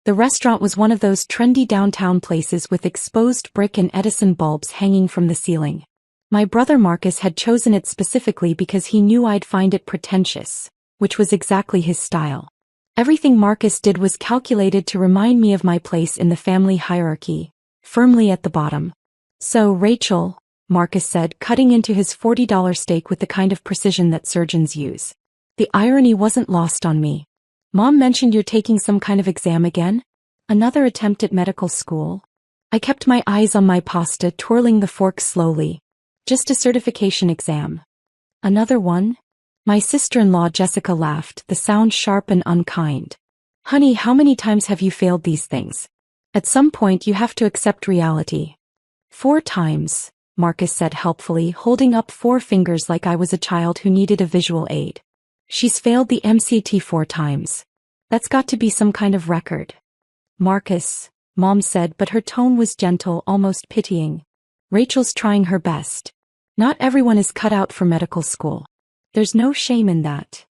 The restaurant was one of those trendy downtown places with exposed brick and Edison bulbs hanging from the ceiling. My brother Marcus had chosen it specifically because he knew I'd find it pretentious, which was exactly his style. Everything Marcus did was calculated to remind me of my place in the family hierarchy, firmly at the bottom. "So, Rachel," Marcus said, cutting into his $40 steak with the kind of precision that surgeons use. The irony wasn't lost on me. "Mom mentioned you're taking some kind of exam again? Another attempt at medical school?" I kept my eyes on my pasta, twirling the fork slowly. "Just a certification exam." "Another one?" My sister-in-law Jessica laughed, the sound sharp and unkind. "Honey, how many times have you failed these things? At some point you have to accept reality." "4 times," Marcus said helpfully, holding up 4 fingers like I was a child who needed a visual aid. "She's failed the MCT 4 times. That's got to be some kind of record." "Marcus," Mom said, but her tone was gentle, almost pitying. "Rachel's trying her best. Not everyone is cut out for medical school. There's no shame in that."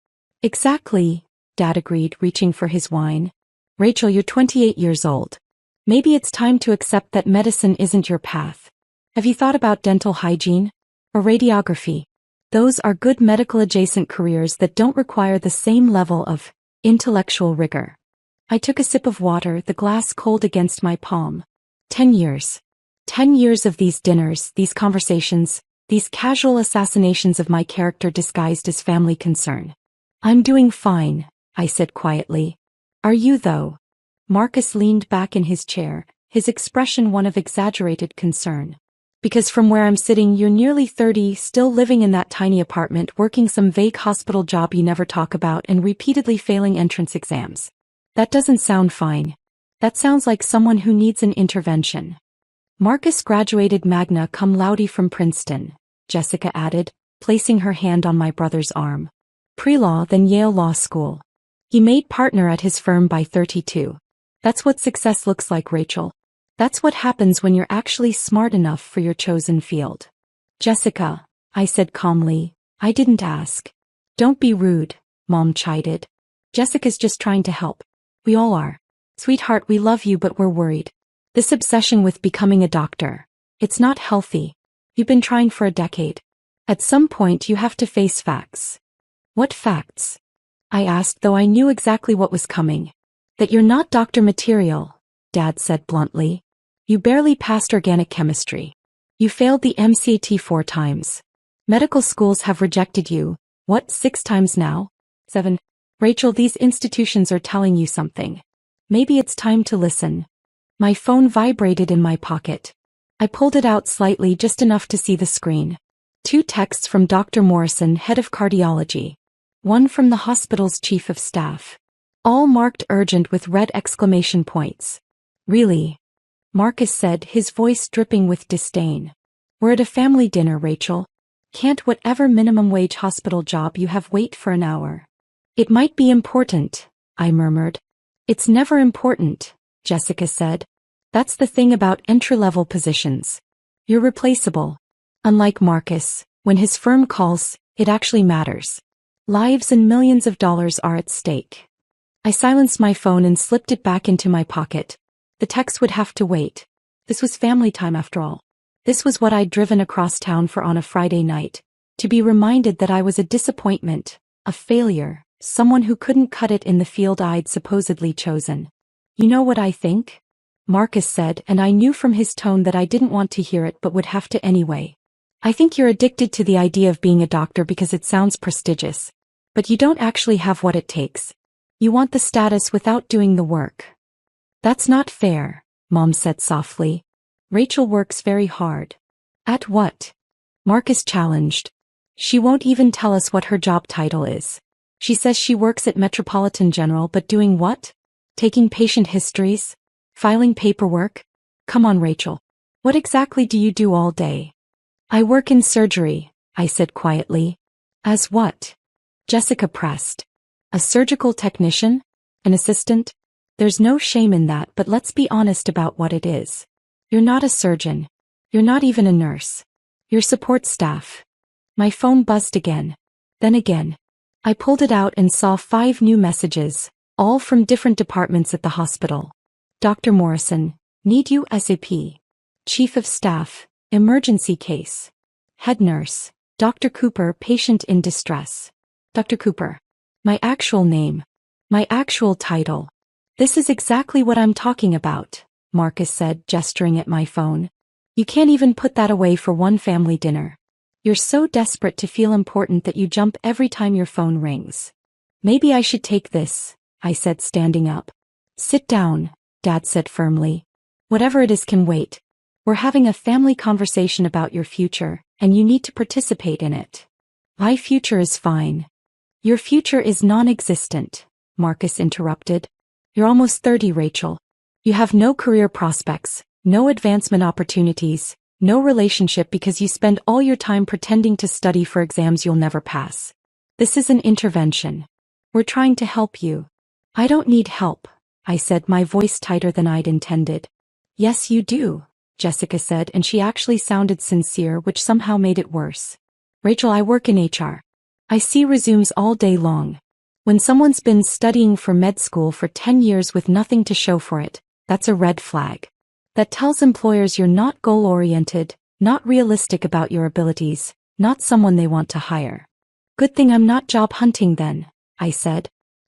"Exactly," Dad agreed, reaching for his wine. "Rachel, you're 28 years old. Maybe it's time to accept that medicine isn't your path. Have you thought about dental hygiene? Or radiography? Those are good medical-adjacent careers that don't require the same level of intellectual rigor." I took a sip of water, the glass cold against my palm. 10 years. 10 years of these dinners, these conversations, these casual assassinations of my character disguised as family concern. "I'm doing fine," I said quietly. "Are you though?" Marcus leaned back in his chair, his expression one of exaggerated concern. "Because from where I'm sitting you're nearly 30, still living in that tiny apartment, working some vague hospital job you never talk about, and repeatedly failing entrance exams. That doesn't sound fine. That sounds like someone who needs an intervention." "Marcus graduated magna cum laude from Princeton," Jessica added, placing her hand on my brother's arm. "Pre-law, then Yale Law School. He made partner at his firm by 32. That's what success looks like, Rachel. That's what happens when you're actually smart enough for your chosen field." "Jessica," I said calmly, "I didn't ask." "Don't be rude," Mom chided. "Jessica's just trying to help. We all are. Sweetheart, we love you but we're worried. This obsession with becoming a doctor. It's not healthy. You've been trying for a decade. At some point you have to face facts." "What facts?" I asked, though I knew exactly what was coming. "That you're not doctor material," Dad said bluntly. "You barely passed organic chemistry. You failed the MCT 4 times. Medical schools have rejected you, what, 6 times now? 7. Rachel, these institutions are telling you something. Maybe it's time to listen." My phone vibrated in my pocket. I pulled it out slightly, just enough to see the screen. 2 texts from Dr. Morrison, head of cardiology. 1 from the hospital's chief of staff. All marked urgent with red exclamation points. "Really?" Marcus said, his voice dripping with disdain. "We're at a family dinner, Rachel. Can't whatever minimum wage hospital job you have wait for an hour?" "It might be important," I murmured. "It's never important," Jessica said. "That's the thing about entry-level positions. You're replaceable. Unlike Marcus, when his firm calls, it actually matters. Lives and millions of dollars are at stake." I silenced my phone and slipped it back into my pocket. The text would have to wait. This was family time after all. This was what I'd driven across town for on a Friday night. To be reminded that I was a disappointment, a failure, someone who couldn't cut it in the field I'd supposedly chosen. "You know what I think?" Marcus said, and I knew from his tone that I didn't want to hear it but would have to anyway. "I think you're addicted to the idea of being a doctor because it sounds prestigious. But you don't actually have what it takes. You want the status without doing the work." "That's not fair," Mom said softly. "Rachel works very hard." "At what?" Marcus challenged. "She won't even tell us what her job title is. She says she works at Metropolitan General, but doing what? Taking patient histories? Filing paperwork? Come on, Rachel. What exactly do you do all day?" "I work in surgery," I said quietly. "As what?" Jessica pressed. "A surgical technician? An assistant? There's no shame in that, but let's be honest about what it is. You're not a surgeon. You're not even a nurse. You're support staff." My phone buzzed again. Then again. I pulled it out and saw 5 new messages, all from different departments at the hospital. Dr. Morrison, need you SAP. Chief of Staff, emergency case. Head nurse, Dr. Cooper, patient in distress. Dr. Cooper. My actual name. My actual title. This is exactly what I'm talking about, Marcus said, gesturing at my phone. You can't even put that away for one family dinner. You're so desperate to feel important that you jump every time your phone rings. Maybe I should take this, I said, standing up. Sit down, Dad said firmly. Whatever it is can wait. We're having a family conversation about your future, and you need to participate in it. My future is fine. Your future is non-existent, Marcus interrupted. You're almost 30, Rachel. You have no career prospects, no advancement opportunities, no relationship because you spend all your time pretending to study for exams you'll never pass. This is an intervention. We're trying to help you. I don't need help, I said, my voice tighter than I'd intended. Yes, you do, Jessica said, and she actually sounded sincere, which somehow made it worse. Rachel, I work in HR. I see resumes all day long. When someone's been studying for med school for 10 years with nothing to show for it, that's a red flag. That tells employers you're not goal-oriented, not realistic about your abilities, not someone they want to hire. Good thing I'm not job hunting then, I said.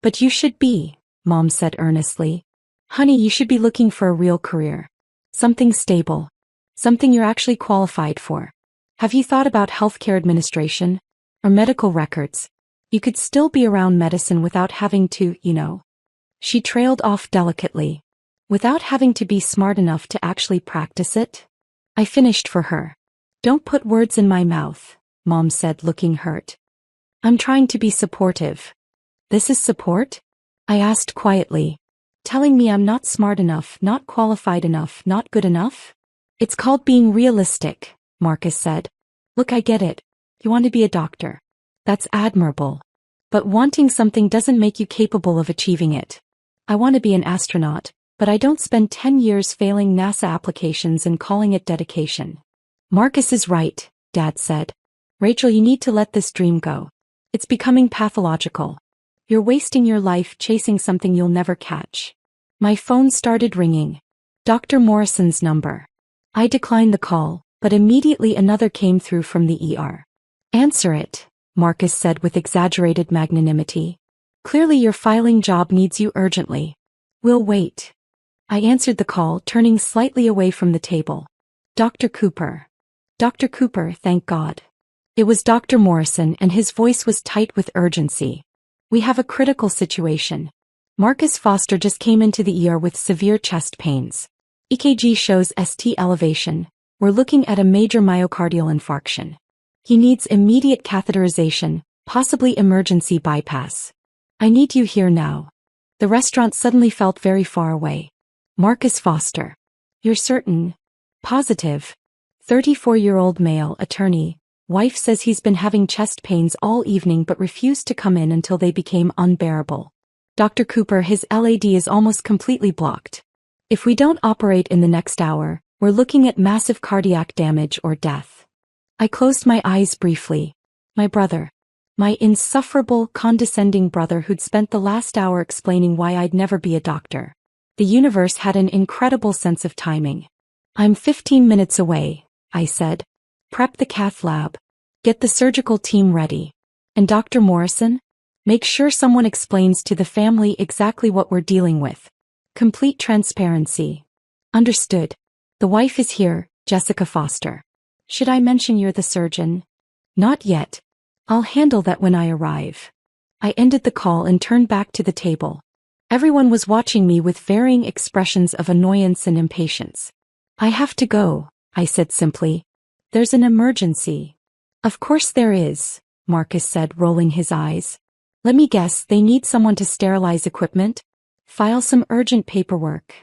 But you should be, Mom said earnestly. Honey, you should be looking for a real career. Something stable. Something you're actually qualified for. Have you thought about healthcare administration? Or medical records? You could still be around medicine without having to, She trailed off delicately. Without having to be smart enough to actually practice it? I finished for her. Don't put words in my mouth, Mom said, looking hurt. I'm trying to be supportive. This is support? I asked quietly. Telling me I'm not smart enough, not qualified enough, not good enough? It's called being realistic, Marcus said. Look, I get it. You want to be a doctor. That's admirable. But wanting something doesn't make you capable of achieving it. I want to be an astronaut, but I don't spend 10 years failing NASA applications and calling it dedication. Marcus is right, Dad said. Rachel, you need to let this dream go. It's becoming pathological. You're wasting your life chasing something you'll never catch. My phone started ringing. Dr. Morrison's number. I declined the call, but immediately another came through from the ER. Answer it, Marcus said with exaggerated magnanimity. Clearly your filing job needs you urgently. We'll wait. I answered the call, turning slightly away from the table. Dr. Cooper. Dr. Cooper, thank God. It was Dr. Morrison, and his voice was tight with urgency. We have a critical situation. Marcus Foster just came into the ER with severe chest pains. EKG shows ST elevation. We're looking at a major myocardial infarction. He needs immediate catheterization, possibly emergency bypass. I need you here now. The restaurant suddenly felt very far away. Marcus Foster. You're certain? Positive. 34-year-old male, attorney. Wife says he's been having chest pains all evening but refused to come in until they became unbearable. Dr. Cooper, his LAD is almost completely blocked. If we don't operate in the next hour, we're looking at massive cardiac damage or death. I closed my eyes briefly. My brother. My insufferable, condescending brother who'd spent the last hour explaining why I'd never be a doctor. The universe had an incredible sense of timing. I'm 15 minutes away, I said. Prep the cath lab. Get the surgical team ready. And Dr. Morrison? Make sure someone explains to the family exactly what we're dealing with. Complete transparency. Understood. The wife is here, Jessica Foster. Should I mention you're the surgeon? Not yet. I'll handle that when I arrive. I ended the call and turned back to the table. Everyone was watching me with varying expressions of annoyance and impatience. I have to go, I said simply. There's an emergency. Of course there is, Marcus said, rolling his eyes. Let me guess, they need someone to sterilize equipment? File some urgent paperwork.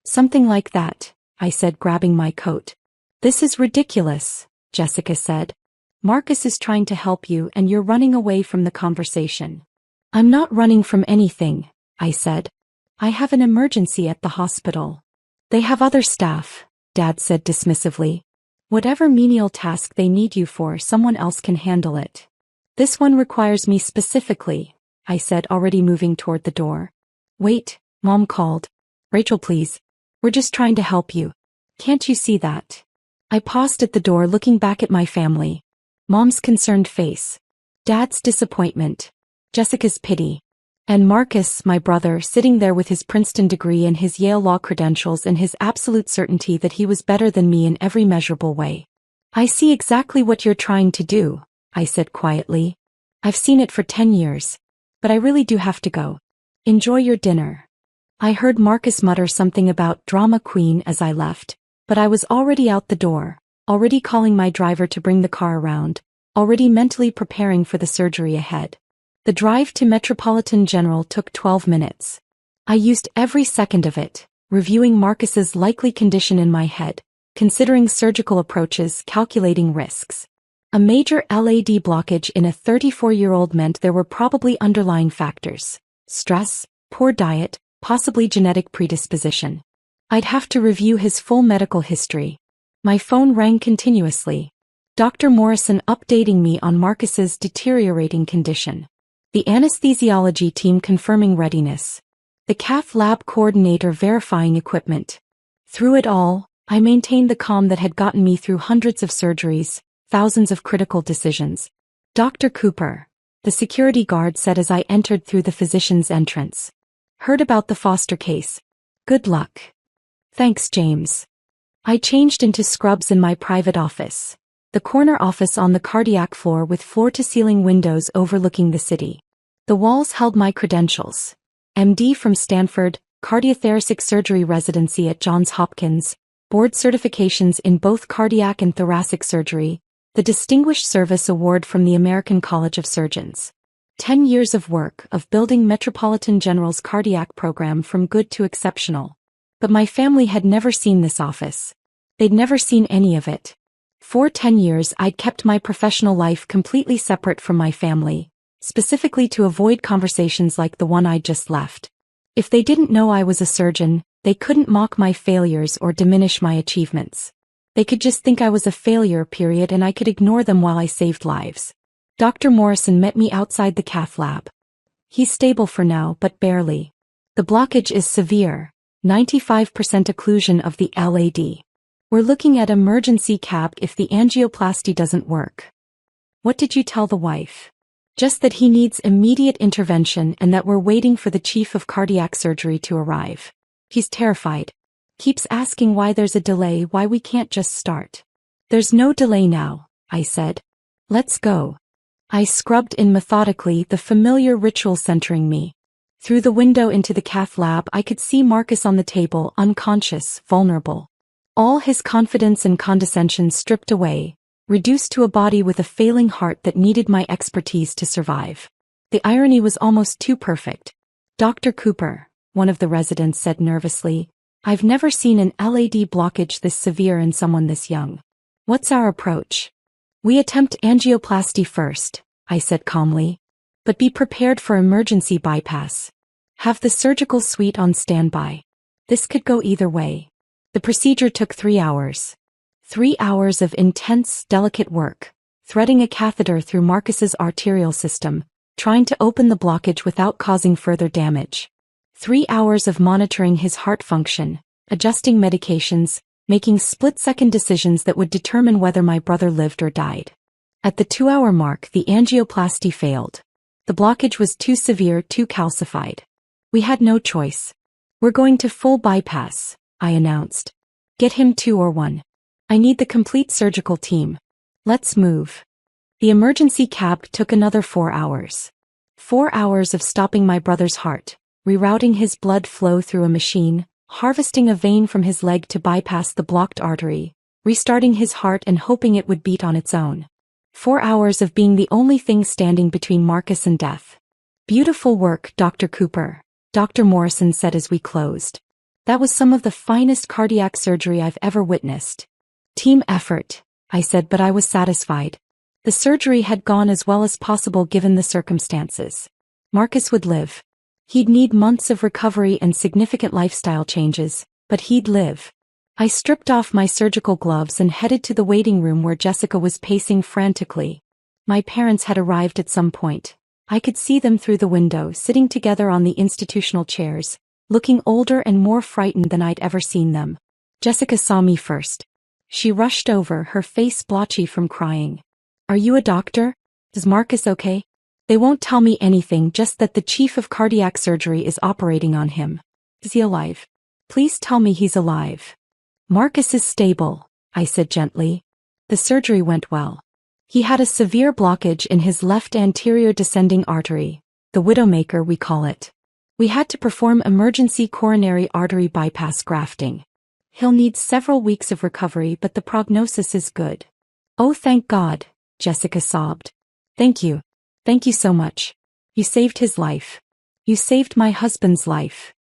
Something like that, I said, grabbing my coat. This is ridiculous, Jessica said. Marcus is trying to help you and you're running away from the conversation. I'm not running from anything, I said. I have an emergency at the hospital. They have other staff, Dad said dismissively. Whatever menial task they need you for, someone else can handle it. This one requires me specifically, I said, already moving toward the door. Wait, Mom called. Rachel, please, We're just trying to help you. Can't you see that? I paused at the door looking back at my family. Mom's concerned face. Dad's disappointment. Jessica's pity. And Marcus, my brother, sitting there with his Princeton degree and his Yale law credentials and his absolute certainty that he was better than me in every measurable way. I see exactly what you're trying to do, I said quietly. I've seen it for 10 years. But I really do have to go. Enjoy your dinner. I heard Marcus mutter something about drama queen as I left, but I was already out the door, already calling my driver to bring the car around, already mentally preparing for the surgery ahead. The drive to Metropolitan General took 12 minutes. I used every second of it, reviewing Marcus's likely condition in my head, considering surgical approaches, calculating risks. A major LAD blockage in a 34-year-old meant there were probably underlying factors: stress, poor diet, possibly genetic predisposition. I'd have to review his full medical history. My phone rang continuously. Dr. Morrison updating me on Marcus's deteriorating condition. The anesthesiology team confirming readiness. The cath lab coordinator verifying equipment. Through it all, I maintained the calm that had gotten me through hundreds of surgeries, thousands of critical decisions. Dr. Cooper, the security guard said as I entered through the physician's entrance. Heard about the Foster case. Good luck. Thanks, James. I changed into scrubs in my private office. The corner office on the cardiac floor with floor-to-ceiling windows overlooking the city. The walls held my credentials. MD from Stanford, cardiothoracic surgery residency at Johns Hopkins, board certifications in both cardiac and thoracic surgery, the Distinguished Service Award from the American College of Surgeons. 10 years of work of building Metropolitan General's cardiac program from good to exceptional. But my family had never seen this office. They'd never seen any of it. For 10 years I'd kept my professional life completely separate from my family, specifically to avoid conversations like the one I'd just left. If they didn't know I was a surgeon, they couldn't mock my failures or diminish my achievements. They could just think I was a failure, period, and I could ignore them while I saved lives. Dr. Morrison met me outside the cath lab. He's stable for now, but barely. The blockage is severe, 95% occlusion of the LAD. We're looking at emergency CAB if the angioplasty doesn't work. What did you tell the wife? Just that he needs immediate intervention and that we're waiting for the chief of cardiac surgery to arrive. He's terrified. Keeps asking why there's a delay, why we can't just start. There's no delay now, I said. Let's go. I scrubbed in methodically, the familiar ritual centering me. Through the window into the cath lab I could see Marcus on the table, unconscious, vulnerable. All his confidence and condescension stripped away, reduced to a body with a failing heart that needed my expertise to survive. The irony was almost too perfect. Dr. Cooper, one of the residents said nervously, I've never seen an LAD blockage this severe in someone this young. What's our approach? We attempt angioplasty first, I said calmly. But be prepared for emergency bypass. Have the surgical suite on standby. This could go either way. The procedure took 3 hours. 3 hours of intense, delicate work, threading a catheter through Marcus's arterial system, trying to open the blockage without causing further damage. 3 hours of monitoring his heart function, adjusting medications, making split-second decisions that would determine whether my brother lived or died. At the 2-hour mark, the angioplasty failed. The blockage was too severe, too calcified. We had no choice. We're going to full bypass, I announced. Get him 2 or 1. I need the complete surgical team. Let's move. The emergency cab took another 4 hours. 4 hours of stopping my brother's heart, rerouting his blood flow through a machine, harvesting a vein from his leg to bypass the blocked artery, restarting his heart and hoping it would beat on its own. 4 hours of being the only thing standing between Marcus and death. Beautiful work, Dr. Cooper, Dr. Morrison said as we closed. That was some of the finest cardiac surgery I've ever witnessed. Team effort, I said, but I was satisfied. The surgery had gone as well as possible given the circumstances. Marcus would live. He'd need months of recovery and significant lifestyle changes, but he'd live. I stripped off my surgical gloves and headed to the waiting room where Jessica was pacing frantically. My parents had arrived at some point. I could see them through the window, sitting together on the institutional chairs, looking older and more frightened than I'd ever seen them. Jessica saw me first. She rushed over, her face blotchy from crying. Are you a doctor? Is Marcus okay? They won't tell me anything, just that the chief of cardiac surgery is operating on him. Is he alive? Please tell me he's alive. Marcus is stable, I said gently. The surgery went well. He had a severe blockage in his left anterior descending artery, the widowmaker we call it. We had to perform emergency coronary artery bypass grafting. He'll need several weeks of recovery, but the prognosis is good. Oh, thank God, Jessica sobbed. Thank you. Thank you so much. You saved his life. You saved my husband's life.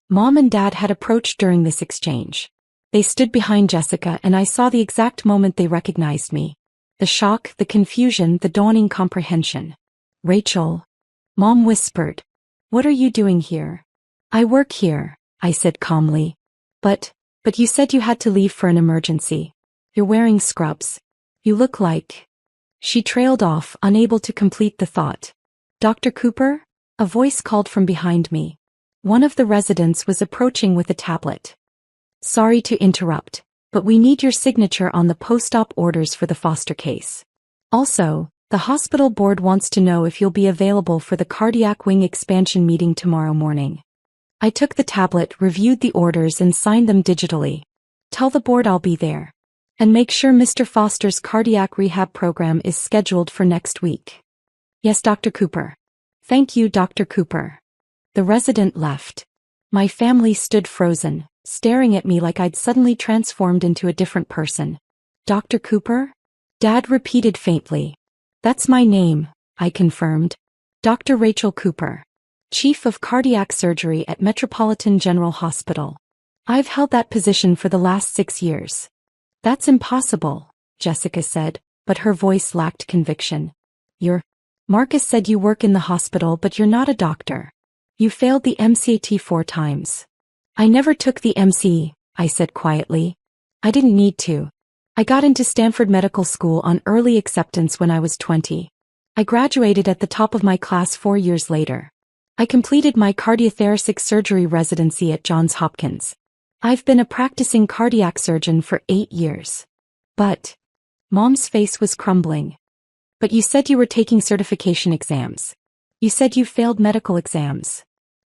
Mom and Dad had approached during this exchange. They stood behind Jessica, and I saw the exact moment they recognized me. The shock, the confusion, the dawning comprehension. Rachel. Mom whispered. What are you doing here? I work here, I said calmly. But you said you had to leave for an emergency. You're wearing scrubs. You look like... She trailed off, unable to complete the thought. Dr. Cooper? A voice called from behind me. One of the residents was approaching with a tablet. Sorry to interrupt, but we need your signature on the post-op orders for the Foster case. Also, the hospital board wants to know if you'll be available for the cardiac wing expansion meeting tomorrow morning. I took the tablet, reviewed the orders, and signed them digitally. Tell the board I'll be there. And make sure Mr. Foster's cardiac rehab program is scheduled for next week. Yes, Dr. Cooper. Thank you, Dr. Cooper. The resident left. My family stood frozen, staring at me like I'd suddenly transformed into a different person. Dr. Cooper? Dad repeated faintly. That's my name, I confirmed. Dr. Rachel Cooper, Chief of Cardiac Surgery at Metropolitan General Hospital. I've held that position for the last 6 years. That's impossible, Jessica said, but her voice lacked conviction. Marcus said you work in the hospital, but you're not a doctor. You failed the MCAT 4 times. I never took the MC, I said quietly. I didn't need to. I got into Stanford Medical School on early acceptance when I was 20. I graduated at the top of my class 4 years later. I completed my cardiothoracic surgery residency at Johns Hopkins. I've been a practicing cardiac surgeon for 8 years. But... Mom's face was crumbling. But you said you were taking certification exams. You said you failed medical exams.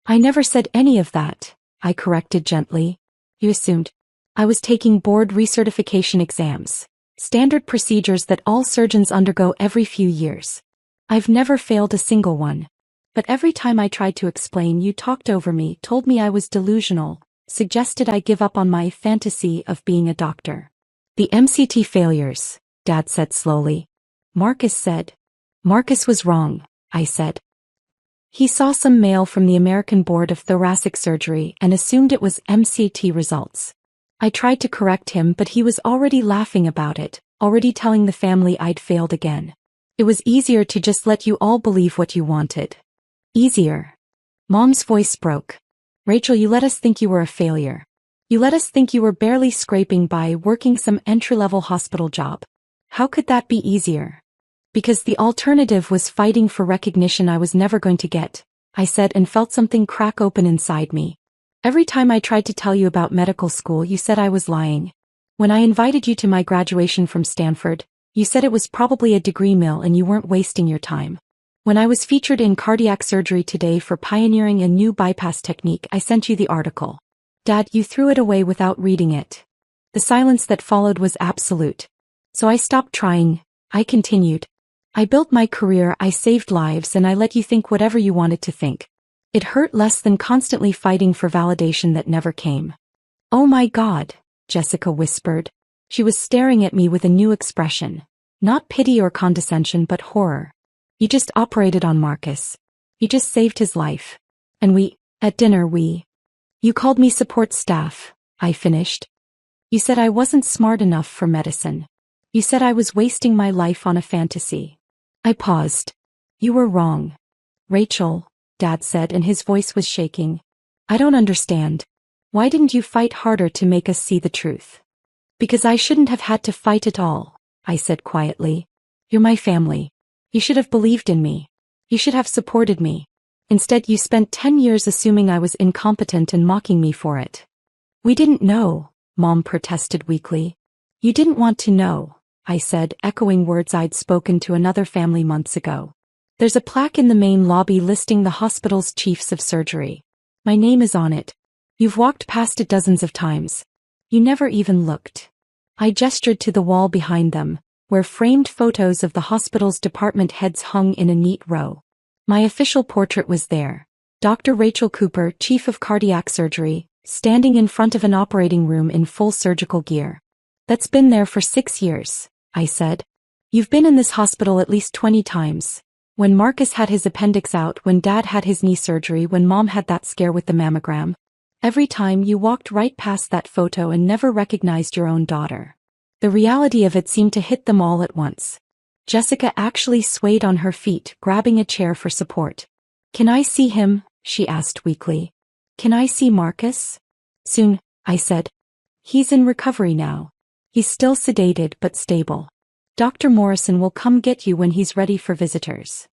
I never said any of that, I corrected gently. You assumed. I was taking board recertification exams. Standard procedures that all surgeons undergo every few years. I've never failed a single one. But every time I tried to explain, you talked over me, told me I was delusional, suggested I give up on my fantasy of being a doctor. The MCT failures, Dad said slowly. Marcus said. Marcus was wrong, I said. He saw some mail from the American Board of Thoracic Surgery and assumed it was MCT results. I tried to correct him, but he was already laughing about it, already telling the family I'd failed again. It was easier to just let you all believe what you wanted. Easier. Mom's voice broke. Rachel, you let us think you were a failure. You let us think you were barely scraping by, working some entry-level hospital job. How could that be easier? Because the alternative was fighting for recognition I was never going to get, I said, and felt something crack open inside me. Every time I tried to tell you about medical school, you said I was lying. When I invited you to my graduation from Stanford, you said it was probably a degree mill and you weren't wasting your time. When I was featured in Cardiac Surgery Today for pioneering a new bypass technique, I sent you the article. Dad, you threw it away without reading it. The silence that followed was absolute. So I stopped trying, I continued. I built my career, I saved lives, and I let you think whatever you wanted to think. It hurt less than constantly fighting for validation that never came. Oh my God, Jessica whispered. She was staring at me with a new expression. Not pity or condescension, but horror. You just operated on Marcus. You just saved his life. And at dinner you called me support staff, I finished. You said I wasn't smart enough for medicine. You said I was wasting my life on a fantasy. I paused. You were wrong. Rachel, Dad said, and his voice was shaking. I don't understand. Why didn't you fight harder to make us see the truth? Because I shouldn't have had to fight at all, I said quietly. You're my family. You should have believed in me. You should have supported me. Instead, you spent 10 years assuming I was incompetent and mocking me for it. We didn't know, Mom protested weakly. You didn't want to know, I said, echoing words I'd spoken to another family months ago. There's a plaque in the main lobby listing the hospital's chiefs of surgery. My name is on it. You've walked past it dozens of times. You never even looked. I gestured to the wall behind them, where framed photos of the hospital's department heads hung in a neat row. My official portrait was there. Dr. Rachel Cooper, Chief of Cardiac Surgery, standing in front of an operating room in full surgical gear. That's been there for 6 years, I said. You've been in this hospital at least 20 times. When Marcus had his appendix out, when Dad had his knee surgery, when Mom had that scare with the mammogram. Every time you walked right past that photo and never recognized your own daughter. The reality of it seemed to hit them all at once. Jessica actually swayed on her feet, grabbing a chair for support. Can I see him? She asked weakly. Can I see Marcus? Soon, I said. He's in recovery now. He's still sedated but stable. Dr. Morrison will come get you when he's ready for visitors.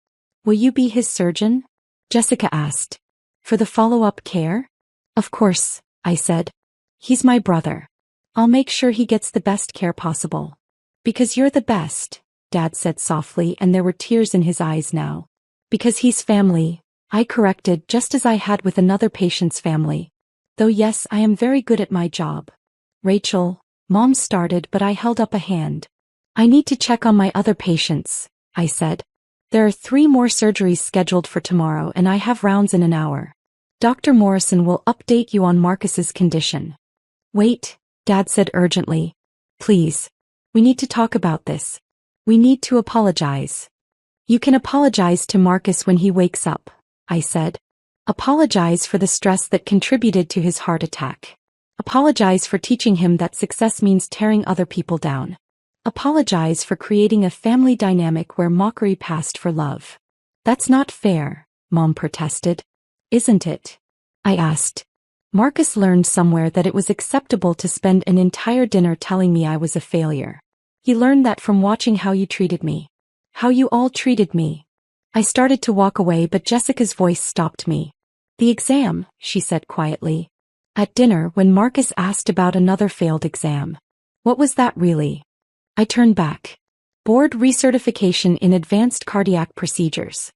Will you be his surgeon? Jessica asked. For the follow-up care? Of course, I said. He's my brother. I'll make sure he gets the best care possible. Because you're the best, Dad said softly, and there were tears in his eyes now. Because he's family, I corrected, just as I had with another patient's family. Though yes, I am very good at my job. Rachel, Mom started, but I held up a hand. I need to check on my other patients, I said. There are 3 more surgeries scheduled for tomorrow and I have rounds in an hour. Dr. Morrison will update you on Marcus's condition. Wait, Dad said urgently. Please. We need to talk about this. We need to apologize. You can apologize to Marcus when he wakes up, I said. Apologize for the stress that contributed to his heart attack. Apologize for teaching him that success means tearing other people down. Apologize for creating a family dynamic where mockery passed for love. That's not fair, Mom protested. Isn't it? I asked. Marcus learned somewhere that it was acceptable to spend an entire dinner telling me I was a failure. He learned that from watching how you treated me. How you all treated me. I started to walk away, but Jessica's voice stopped me. The exam, she said quietly. At dinner, when Marcus asked about another failed exam. What was that really? I turned back. Board recertification in advanced cardiac procedures.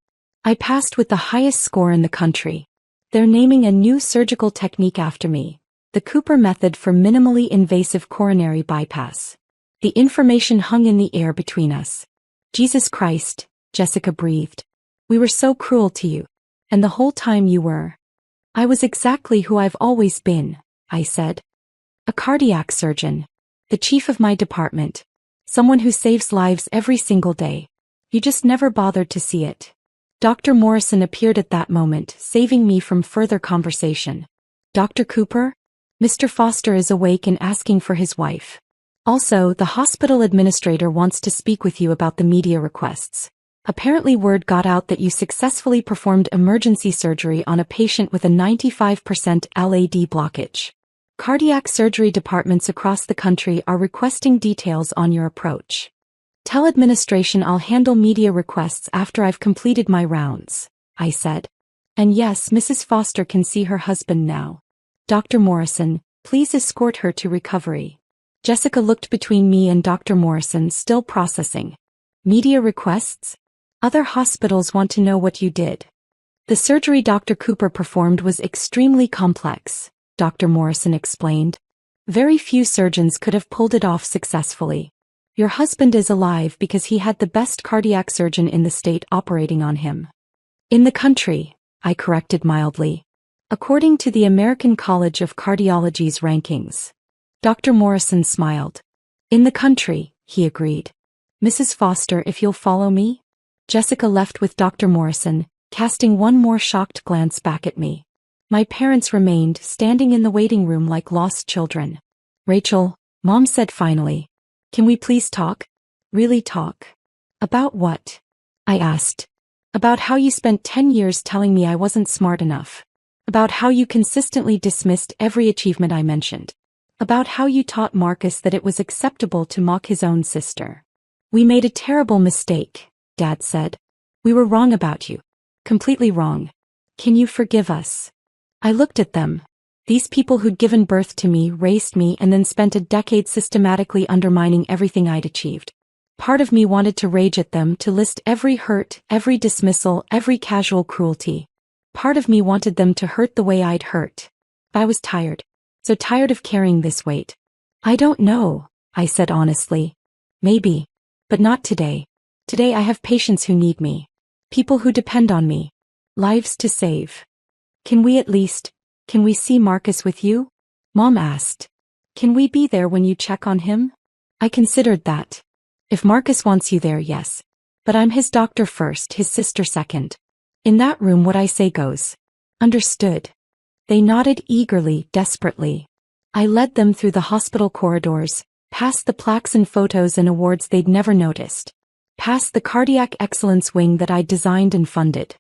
I passed with the highest score in the country. They're naming a new surgical technique after me. The Cooper method for minimally invasive coronary bypass. The information hung in the air between us. Jesus Christ, Jessica breathed. We were so cruel to you. And the whole time you were. I was exactly who I've always been, I said. A cardiac surgeon. The chief of my department. Someone who saves lives every single day. You just never bothered to see it. Dr. Morrison appeared at that moment, saving me from further conversation. Dr. Cooper? Mr. Foster is awake and asking for his wife. Also, the hospital administrator wants to speak with you about the media requests. Apparently word got out that you successfully performed emergency surgery on a patient with a 95% LAD blockage. Cardiac surgery departments across the country are requesting details on your approach. Tell administration I'll handle media requests after I've completed my rounds, I said. And yes, Mrs. Foster can see her husband now. Dr. Morrison, please escort her to recovery. Jessica looked between me and Dr. Morrison, still processing. Media requests? Other hospitals want to know what you did. The surgery Dr. Cooper performed was extremely complex, Dr. Morrison explained. Very few surgeons could have pulled it off successfully. Your husband is alive because he had the best cardiac surgeon in the state operating on him. In the country, I corrected mildly. According to the American College of Cardiology's rankings. Dr. Morrison smiled. In the country, he agreed. Mrs. Foster, if you'll follow me? Jessica left with Dr. Morrison, casting one more shocked glance back at me. My parents remained standing in the waiting room like lost children. Rachel, Mom said finally. Can we please talk? Really talk? About what? I asked. About how you spent 10 years telling me I wasn't smart enough. About how you consistently dismissed every achievement I mentioned. About how you taught Marcus that it was acceptable to mock his own sister. We made a terrible mistake, Dad said. We were wrong about you. Completely wrong. Can you forgive us? I looked at them. These people who'd given birth to me, raised me, and then spent a decade systematically undermining everything I'd achieved. Part of me wanted to rage at them, to list every hurt, every dismissal, every casual cruelty. Part of me wanted them to hurt the way I'd hurt. But I was tired. So tired of carrying this weight. I don't know, I said honestly. Maybe. But not today. Today I have patients who need me. People who depend on me. Lives to save. Can we see Marcus with you? Mom asked. Can we be there when you check on him? I considered that. If Marcus wants you there, yes. But I'm his doctor first, his sister second. In that room what I say goes. Understood. They nodded eagerly, desperately. I led them through the hospital corridors, past the plaques and photos and awards they'd never noticed. Past the cardiac excellence wing that I'd designed and funded.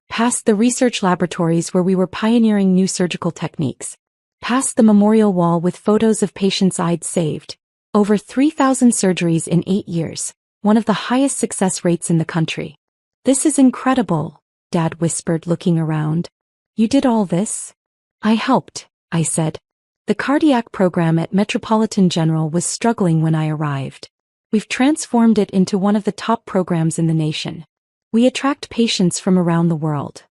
Past the research laboratories where we were pioneering new surgical techniques. Past the memorial wall with photos of patients I'd saved. Over 3,000 surgeries in 8 years, one of the highest success rates in the country. This is incredible, Dad whispered, looking around. You did all this? I helped, I said. The cardiac program at Metropolitan General was struggling when I arrived. We've transformed it into one of the top programs in the nation. We attract patients from around the world.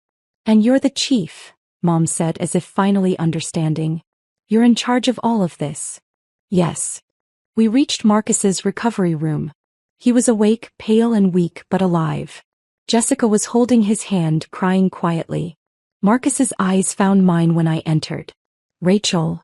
And you're the chief, Mom said as if finally understanding. You're in charge of all of this. Yes. We reached Marcus's recovery room. He was awake, pale and weak but alive. Jessica was holding his hand, crying quietly. Marcus's eyes found mine when I entered. Rachel.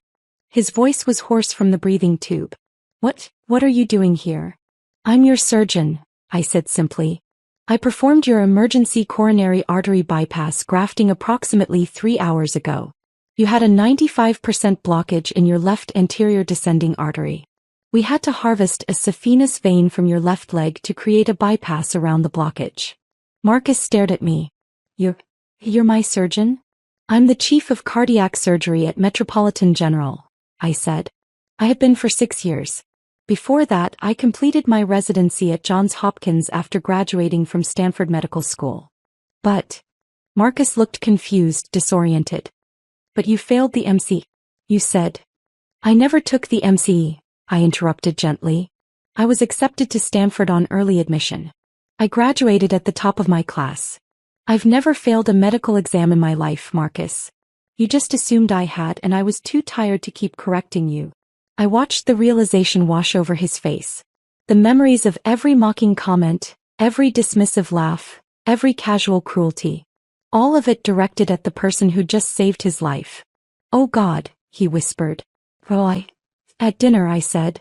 His voice was hoarse from the breathing tube. What are you doing here? I'm your surgeon, I said simply. I performed your emergency coronary artery bypass grafting approximately 3 hours ago. You had a 95% blockage in your left anterior descending artery. We had to harvest a saphenous vein from your left leg to create a bypass around the blockage. Marcus stared at me. You're my surgeon? I'm the chief of cardiac surgery at Metropolitan General, I said. I have been for 6 years. Before that, I completed my residency at Johns Hopkins after graduating from Stanford Medical School. But, Marcus looked confused, disoriented. But you failed the MC, you said. I never took the MC, I interrupted gently. I was accepted to Stanford on early admission. I graduated at the top of my class. I've never failed a medical exam in my life, Marcus. You just assumed I had, and I was too tired to keep correcting you. I watched the realization wash over his face. The memories of every mocking comment, every dismissive laugh, every casual cruelty. All of it directed at the person who'd just saved his life. Oh God, he whispered. Oh, at dinner I said.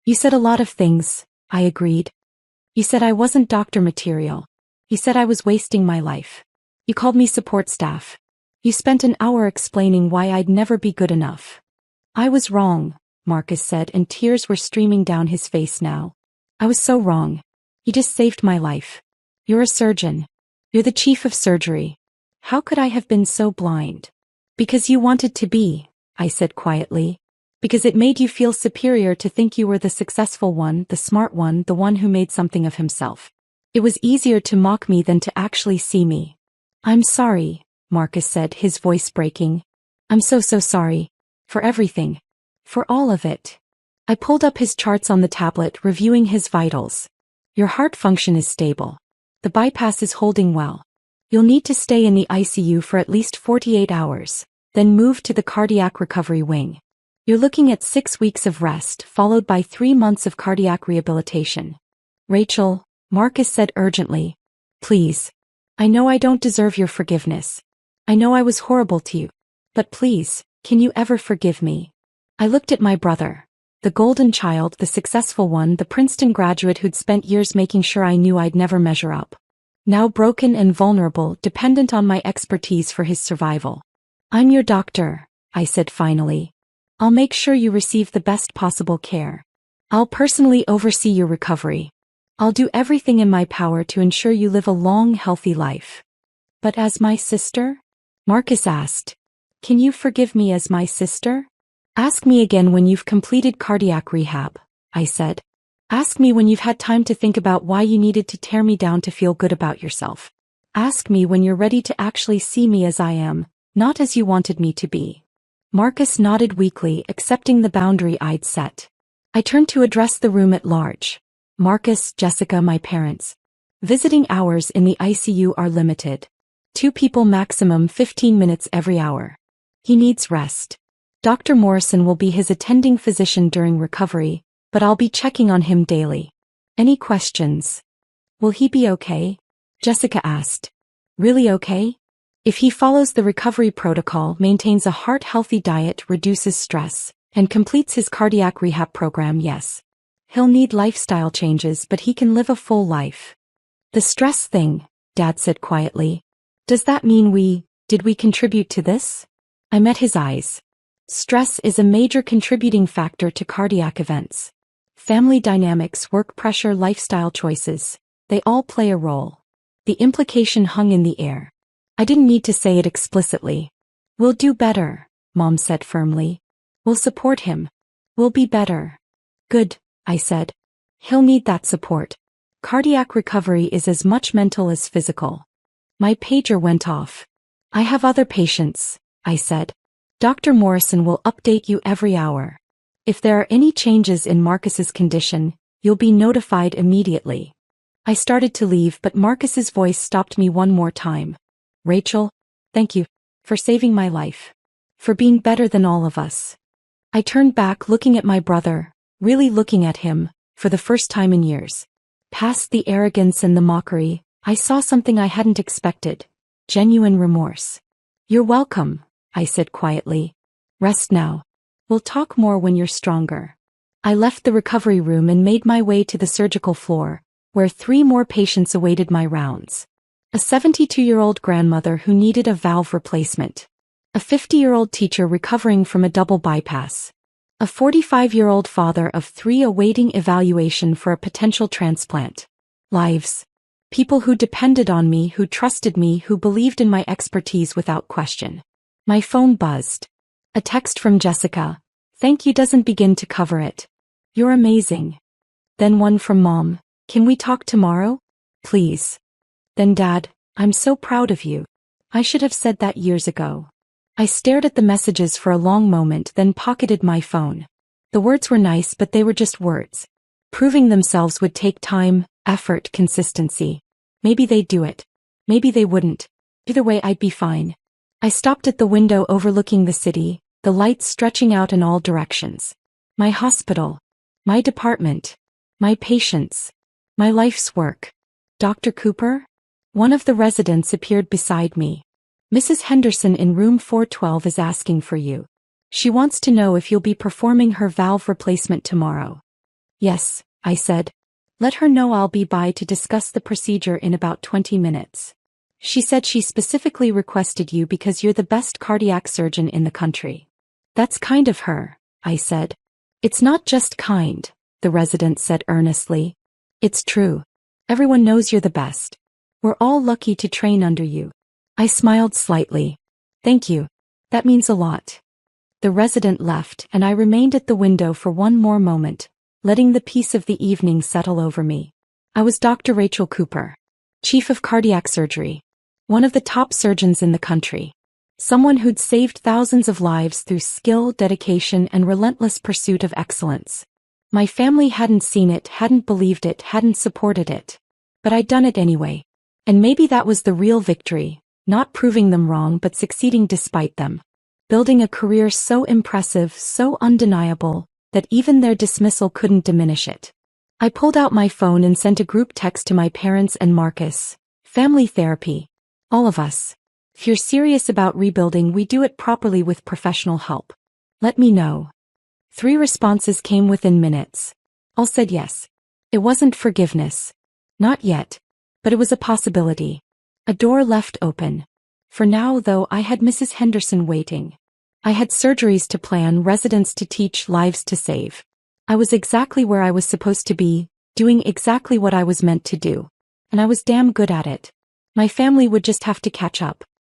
You said a lot of things, I agreed. You said I wasn't doctor material. You said I was wasting my life. You called me support staff. You spent an hour explaining why I'd never be good enough. I was wrong, Marcus said, and tears were streaming down his face now. I was so wrong. You just saved my life. You're a surgeon. You're the chief of surgery. How could I have been so blind? Because you wanted to be, I said quietly. Because it made you feel superior to think you were the successful one, the smart one, the one who made something of himself. It was easier to mock me than to actually see me. I'm sorry, Marcus said, his voice breaking. I'm so sorry. For everything. For all of it. I pulled up his charts on the tablet, reviewing his vitals. Your heart function is stable. The bypass is holding well. You'll need to stay in the ICU for at least 48 hours, then move to the cardiac recovery wing. You're looking at 6 weeks of rest, followed by 3 months of cardiac rehabilitation. Rachel, Marcus said urgently. Please. I know I don't deserve your forgiveness. I know I was horrible to you. But please, can you ever forgive me? I looked at my brother. The golden child, the successful one, the Princeton graduate who'd spent years making sure I knew I'd never measure up. Now broken and vulnerable, dependent on my expertise for his survival. I'm your doctor, I said finally. I'll make sure you receive the best possible care. I'll personally oversee your recovery. I'll do everything in my power to ensure you live a long, healthy life. But as my sister? Marcus asked. Can you forgive me as my sister? Ask me again when you've completed cardiac rehab, I said. Ask me when you've had time to think about why you needed to tear me down to feel good about yourself. Ask me when you're ready to actually see me as I am, not as you wanted me to be. Marcus nodded weakly, accepting the boundary I'd set. I turned to address the room at large. Marcus, Jessica, my parents. Visiting hours in the ICU are limited. 2 people maximum 15 minutes every hour. He needs rest. Dr. Morrison will be his attending physician during recovery, but I'll be checking on him daily. Any questions? Will he be okay? Jessica asked. Really okay? If he follows the recovery protocol, maintains a heart-healthy diet, reduces stress, and completes his cardiac rehab program, yes. He'll need lifestyle changes, but he can live a full life. The stress thing, Dad said quietly. Does that mean did we contribute to this? I met his eyes. Stress is a major contributing factor to cardiac events. Family dynamics, work pressure, lifestyle choices, they all play a role. The implication hung in the air. I didn't need to say it explicitly. We'll do better, Mom said firmly. We'll support him. We'll be better. Good, I said. He'll need that support. Cardiac recovery is as much mental as physical. My pager went off. I have other patients, I said. Dr. Morrison will update you every hour. If there are any changes in Marcus's condition, you'll be notified immediately. I started to leave, but Marcus's voice stopped me one more time. Rachel, thank you for saving my life. For being better than all of us. I turned back, looking at my brother, really looking at him, for the first time in years. Past the arrogance and the mockery, I saw something I hadn't expected. Genuine remorse. You're welcome, I said quietly. Rest now. We'll talk more when you're stronger. I left the recovery room and made my way to the surgical floor, where 3 more patients awaited my rounds. A 72-year-old grandmother who needed a valve replacement. A 50-year-old teacher recovering from a double bypass. A 45-year-old father of 3 awaiting evaluation for a potential transplant. Lives. People who depended on me, who trusted me, who believed in my expertise without question. My phone buzzed. A text from Jessica. Thank you doesn't begin to cover it. You're amazing. Then one from Mom. Can we talk tomorrow? Please. Then Dad, I'm so proud of you. I should have said that years ago. I stared at the messages for a long moment, then pocketed my phone. The words were nice, but they were just words. Proving themselves would take time, effort, consistency. Maybe they'd do it. Maybe they wouldn't. Either way, I'd be fine. I stopped at the window overlooking the city, the lights stretching out in all directions. My hospital. My department. My patients. My life's work. Dr. Cooper? One of the residents appeared beside me. Mrs. Henderson in room 412 is asking for you. She wants to know if you'll be performing her valve replacement tomorrow. Yes, I said. Let her know I'll be by to discuss the procedure in about 20 minutes. She said she specifically requested you because you're the best cardiac surgeon in the country. That's kind of her, I said. It's not just kind, the resident said earnestly. It's true. Everyone knows you're the best. We're all lucky to train under you. I smiled slightly. Thank you. That means a lot. The resident left, and I remained at the window for one more moment, letting the peace of the evening settle over me. I was Dr. Rachel Cooper, Chief of Cardiac Surgery, one of the top surgeons in the country. Someone who'd saved thousands of lives through skill, dedication, and relentless pursuit of excellence. My family hadn't seen it, hadn't believed it, hadn't supported it. But I'd done it anyway. And maybe that was the real victory, not proving them wrong but succeeding despite them. Building a career so impressive, so undeniable, that even their dismissal couldn't diminish it. I pulled out my phone and sent a group text to my parents and Marcus. Family therapy. All of us. If you're serious about rebuilding, we do it properly with professional help. Let me know. 3 responses came within minutes. All said yes. It wasn't forgiveness. Not yet. But it was a possibility. A door left open. For now, though, I had Mrs. Henderson waiting. I had surgeries to plan, residents to teach, lives to save. I was exactly where I was supposed to be, doing exactly what I was meant to do. And I was damn good at it. My family would just have to catch up.